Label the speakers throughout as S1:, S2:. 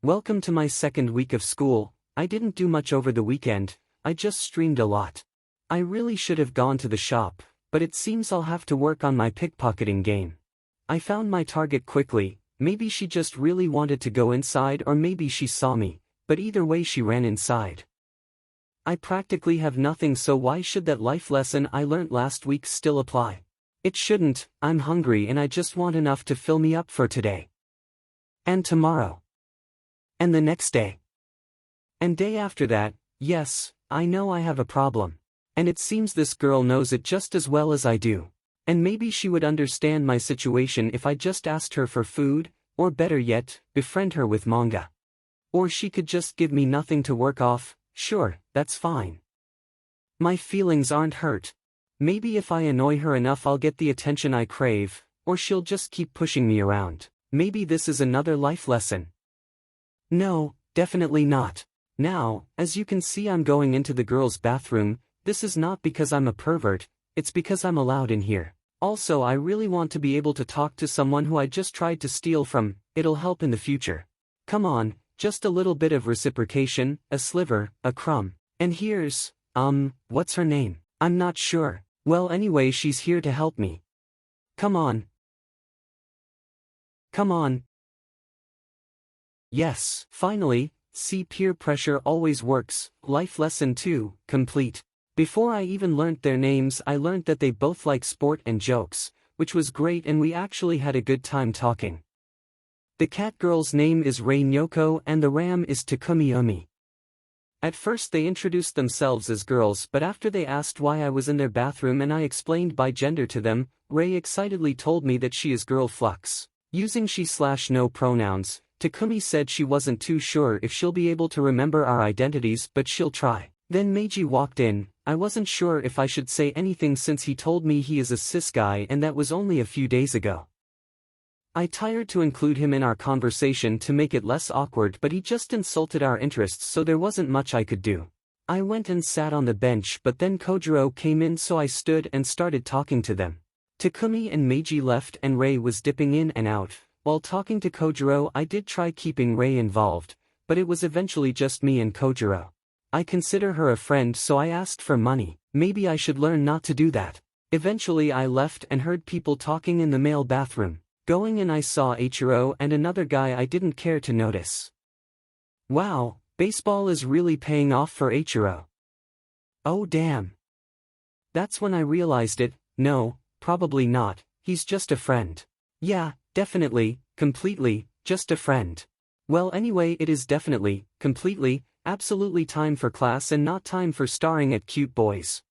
S1: Welcome to my second week of school. I didn't do much over the weekend, I just streamed a lot. I really should have gone to the shop, but it seems I'll have to work on my pickpocketing game. I found my target quickly, maybe she just really wanted to go inside or maybe she saw me, but either way she ran inside. I practically have nothing, so why should that life lesson I learnt last week still apply? It shouldn't. I'm hungry and I just want enough to fill me up for today. And tomorrow. And the next day. And day after that. Yes, I know I have a problem. And it seems this girl knows it just as well as I do. And maybe she would understand my situation if I just asked her for food, or better yet, befriend her with manga. Or she could just give me nothing to work off. Sure, that's fine. My feelings aren't hurt. Maybe if I annoy her enough I'll get the attention I crave, or she'll just keep pushing me around. Maybe this is another life lesson. No, definitely not. Now, as you can see, I'm going into the girls' bathroom. This is not because I'm a pervert, it's because I'm allowed in here. Also, I really want to be able to talk to someone who I just tried to steal from. It'll help in the future. Come on, just a little bit of reciprocation, a sliver, a crumb. And here's, what's her name? I'm not sure. Well, anyway, she's here to help me. Come on. Come on. Yes, finally. See, peer pressure always works. Life lesson 2, complete. Before I even learnt their names, I learnt that they both like sport and jokes, which was great, and we actually had a good time talking. The cat girl's name is Rei Nyoko and the ram is Takumi Umi. At first they introduced themselves as girls, but after they asked why I was in their bathroom and I explained Bigender to them, Rei excitedly told me that she is girl flux. Using she/no pronouns, Takumi said she wasn't too sure if she'll be able to remember our identities, but she'll try. Then Meiji walked in. I wasn't sure if I should say anything since he told me he is a cis guy and that was only a few days ago. I tried to include him in our conversation to make it less awkward, but he just insulted our interests, so there wasn't much I could do. I went and sat on the bench, but then Kojiro came in, so I stood and started talking to them. Takumi and Meiji left and Rei was dipping in and out. While talking to Kojiro, I did try keeping Rei involved, but it was eventually just me and Kojiro. I consider her a friend, so I asked for money. Maybe I should learn not to do that. Eventually I left and heard people talking in the male bathroom. Going in I saw Eiichiro and another guy I didn't care to notice. Wow, baseball is really paying off for Eiichiro. Oh damn. That's when I realized it. No, probably not, he's just a friend. Yeah, definitely, completely, just a friend. Well, anyway, it is definitely, completely, absolutely time for class and not time for staring at cute boys.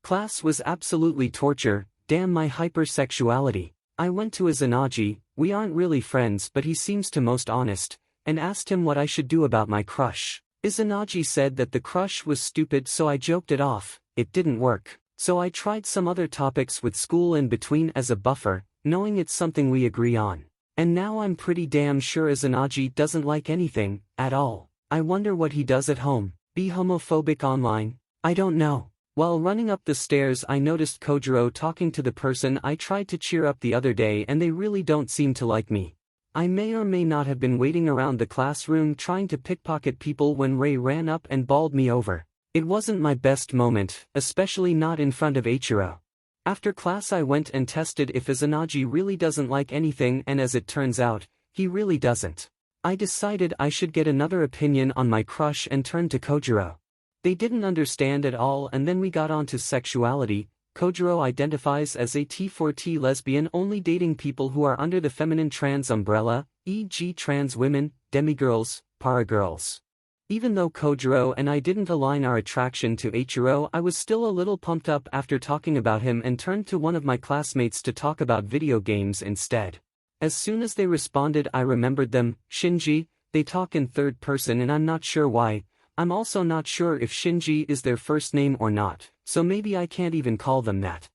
S1: Class was absolutely torture. Damn my hypersexuality. I went to Izanagi, we aren't really friends but he seems to most honest, and asked him what I should do about my crush. Izanagi said that the crush was stupid, so I joked it off. It didn't work, so I tried some other topics with school in between as a buffer, knowing it's something we agree on. And now I'm pretty damn sure Izanagi doesn't like anything, at all. I wonder what he does at home. Be homophobic online? I don't know. While running up the stairs I noticed Kojiro talking to the person I tried to cheer up the other day, and they really don't seem to like me. I may or may not have been waiting around the classroom trying to pickpocket people when Rei ran up and bawled me over. It wasn't my best moment, especially not in front of Eiichiro. After class I went and tested if Izanagi really doesn't like anything, and as it turns out, he really doesn't. I decided I should get another opinion on my crush and turned to Kojiro. They didn't understand at all, and then we got on to sexuality. Kojiro identifies as a T4T lesbian, only dating people who are under the feminine trans umbrella, e.g. trans women, demigirls, paragirls. Even though Kojiro and I didn't align our attraction to Eiichiro, I was still a little pumped up after talking about him and turned to one of my classmates to talk about video games instead. As soon as they responded I remembered them. Shinji. They talk in third person and I'm not sure why. I'm also not sure if Shinji is their first name or not, so maybe I can't even call them that.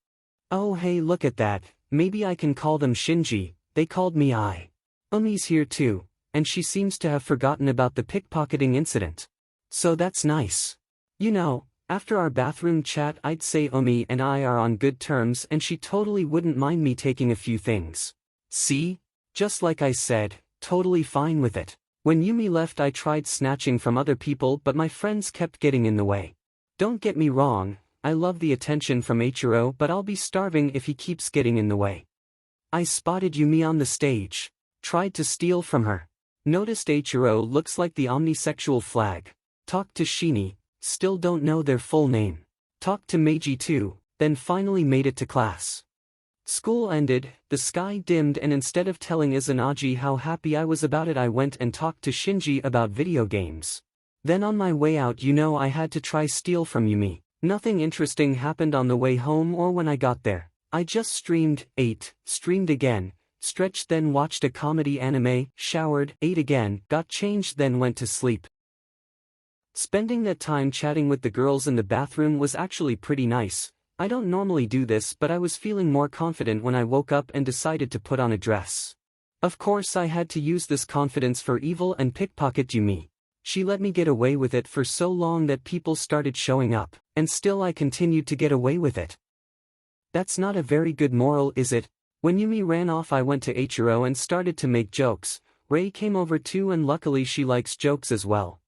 S1: Oh hey, look at that, maybe I can call them Shinji. They called me I. Umi's here too, and she seems to have forgotten about the pickpocketing incident. So that's nice. You know, after our bathroom chat I'd say Umi and I are on good terms and she totally wouldn't mind me taking a few things. See? Just like I said, totally fine with it. When Yumi left I tried snatching from other people but my friends kept getting in the way. Don't get me wrong, I love the attention from Eiichiro but I'll be starving if he keeps getting in the way. I spotted Yumi on the stage. Tried to steal from her. Noticed Eiichiro looks like the omnisexual flag. Talked to Shini, still don't know their full name. Talked to Meiji too, then finally made it to class. School ended, the sky dimmed and instead of telling Izanagi how happy I was about it I went and talked to Shinji about video games. Then on my way out I had to try steal from Yumi. Nothing interesting happened on the way home or when I got there. I just streamed, ate, streamed again, stretched then watched a comedy anime, showered, ate again, got changed then went to sleep. Spending that time chatting with the girls in the bathroom was actually pretty nice. I don't normally do this but I was feeling more confident when I woke up and decided to put on a dress. Of course I had to use this confidence for evil and pickpocket Yumi. She let me get away with it for so long that people started showing up, and still I continued to get away with it. That's not a very good moral, is it? When Yumi ran off I went to Eiichiro and started to make jokes. Rei came over too and luckily she likes jokes as well.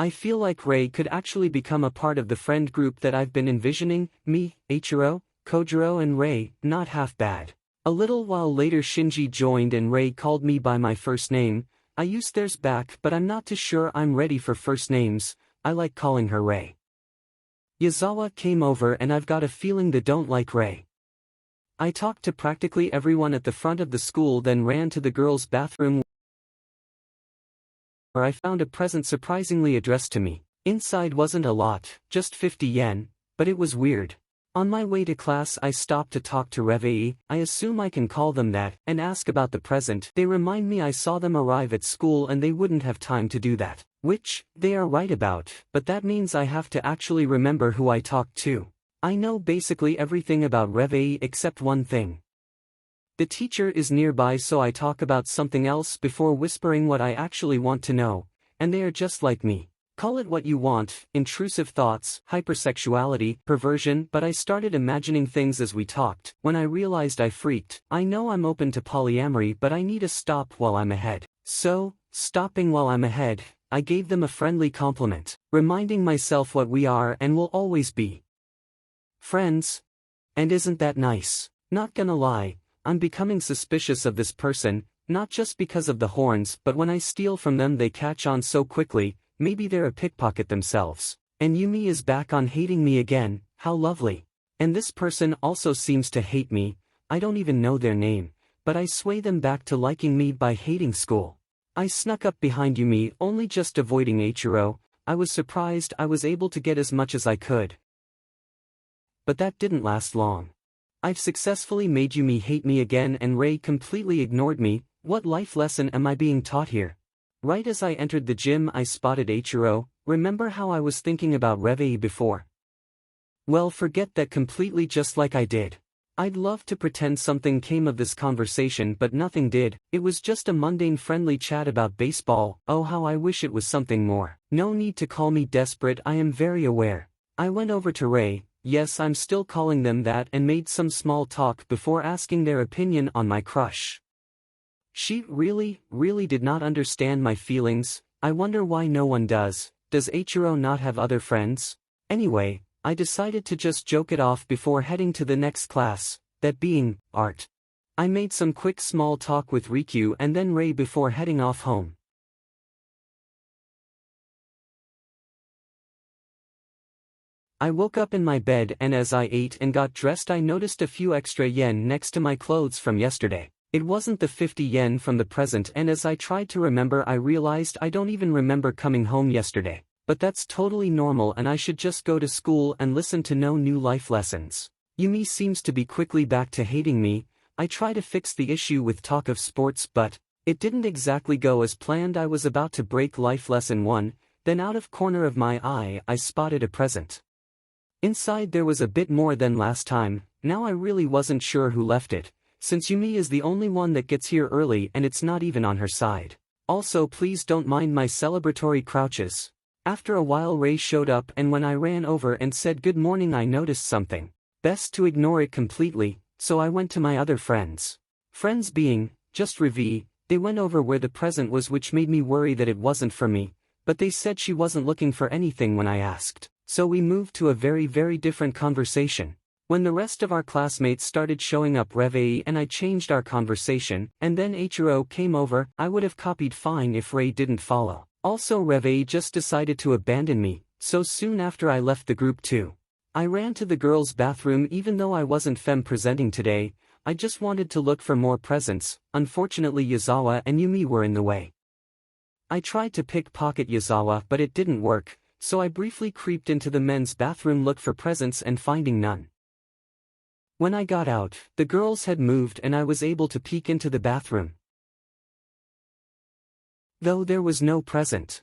S1: I feel like Rei could actually become a part of the friend group that I've been envisioning, me, Eiichiro, Kojiro and Rei, not half bad. A little while later Shinji joined and Rei called me by my first name. I used theirs back but I'm not too sure I'm ready for first names, I like calling her Rei. Yazawa came over and I've got a feeling they don't like Rei. I talked to practically everyone at the front of the school then ran to the girls' bathroom where I found a present surprisingly addressed to me. Inside wasn't a lot, just 50 yen, but it was weird. On my way to class I stopped to talk to Revy, I assume I can call them that, and ask about the present. They remind me I saw them arrive at school and they wouldn't have time to do that. Which, they are right about, but that means I have to actually remember who I talked to. I know basically everything about Revy except one thing. The teacher is nearby so I talk about something else before whispering what I actually want to know, and they are just like me. Call it what you want, intrusive thoughts, hypersexuality, perversion, but I started imagining things as we talked. When I realized I freaked, I know I'm open to polyamory but I need to stop while I'm ahead. So, stopping while I'm ahead, I gave them a friendly compliment, reminding myself what we are and will always be. Friends. And isn't that nice? Not gonna lie, I'm becoming suspicious of this person, not just because of the horns but when I steal from them they catch on so quickly. Maybe they're a pickpocket themselves. And Yumi is back on hating me again, how lovely. And this person also seems to hate me, I don't even know their name, but I sway them back to liking me by hating school. I snuck up behind Yumi only just avoiding Eiichiro. I was surprised I was able to get as much as I could. But that didn't last long. I've successfully made Yumi hate me again and Rei completely ignored me. What life lesson am I being taught here? Right as I entered the gym I spotted Eiichiro. Remember how I was thinking about Revy before? Well, forget that completely, just like I did. I'd love to pretend something came of this conversation but nothing did. It was just a mundane friendly chat about baseball. Oh, how I wish it was something more. No need to call me desperate, I am very aware. I went over to Rei, yes I'm still calling them that, and made some small talk before asking their opinion on my crush. She really did not understand my feelings. I wonder why no one does. Does Eiichiro not have other friends? Anyway, I decided to just joke it off before heading to the next class, that being art. I made some quick small talk with Riku and then Rei before heading off home. I woke up in my bed and as I ate and got dressed I noticed a few extra yen next to my clothes from yesterday. It wasn't the 50 yen from the present, and as I tried to remember I realized I don't even remember coming home yesterday. But that's totally normal and I should just go to school and listen to no new life lessons. Yumi seems to be quickly back to hating me. I try to fix the issue with talk of sports but it didn't exactly go as planned. I was about to break life lesson 1, then out of corner of my eye I spotted a present. Inside there was a bit more than last time. Now I really wasn't sure who left it, since Yumi is the only one that gets here early and it's not even on her side. Also please don't mind my celebratory crouches. After a while Rei showed up and when I ran over and said good morning I noticed something. Best to ignore it completely, so I went to my other friends. Friends being, just Revy, They went over where the present was, which made me worry that it wasn't for me, but they said she wasn't looking for anything when I asked. So we moved to a very different conversation. When the rest of our classmates started showing up, Revy and I changed our conversation, and then Eiichiro came over. I would have copied fine if Ray didn't follow. Also, Revy just decided to abandon me, so soon after I left the group too. I ran to the girls' bathroom even though I wasn't femme presenting today. I just wanted to look for more presents. Unfortunately, Yazawa and Yumi were in the way. I tried to pickpocket Yazawa, but it didn't work, so I briefly creeped into the men's bathroom, looked for presents, and finding none. When I got out, the girls had moved and I was able to peek into the bathroom, though there was no present.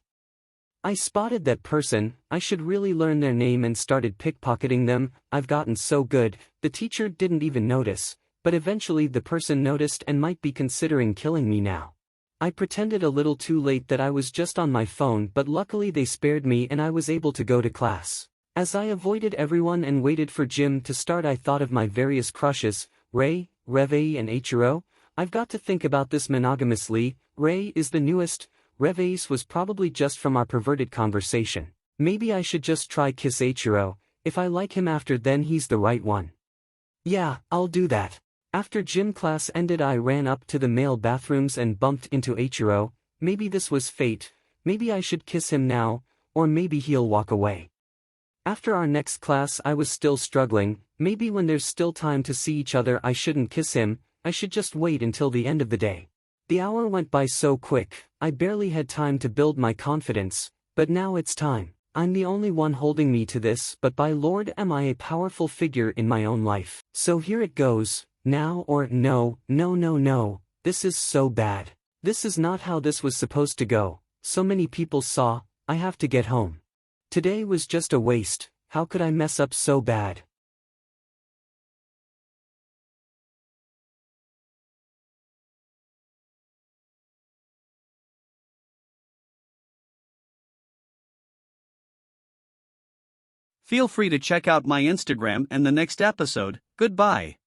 S1: I spotted that person. I should really learn their name and started pickpocketing them. I've gotten so good, the teacher didn't even notice, but eventually the person noticed and might be considering killing me now. I pretended a little too late that I was just on my phone, but luckily they spared me and I was able to go to class. As I avoided everyone and waited for gym to start, I thought of my various crushes, Ray, Revy and Eiichiro. I've got to think about this monogamously. Ray is the newest. Revy's was probably just from our perverted conversation. Maybe I should just try kiss Eiichiro. If I like him after, then he's the right one. Yeah, I'll do that. After gym class ended, I ran up to the male bathrooms and bumped into Eiichiro. Maybe this was fate. Maybe I should kiss him now, or maybe he'll walk away. After our next class, I was still struggling. Maybe when there's still time to see each other, I shouldn't kiss him. I should just wait until the end of the day. The hour went by so quick, I barely had time to build my confidence, but now it's time. I'm the only one holding me to this, but by Lord am I a powerful figure in my own life. So here it goes, now or no, this is so bad. This is not how this was supposed to go. So many people saw. I have to get home. Today was just a waste. How could I mess up so bad?
S2: Feel free to check out my Instagram and the next episode. Goodbye.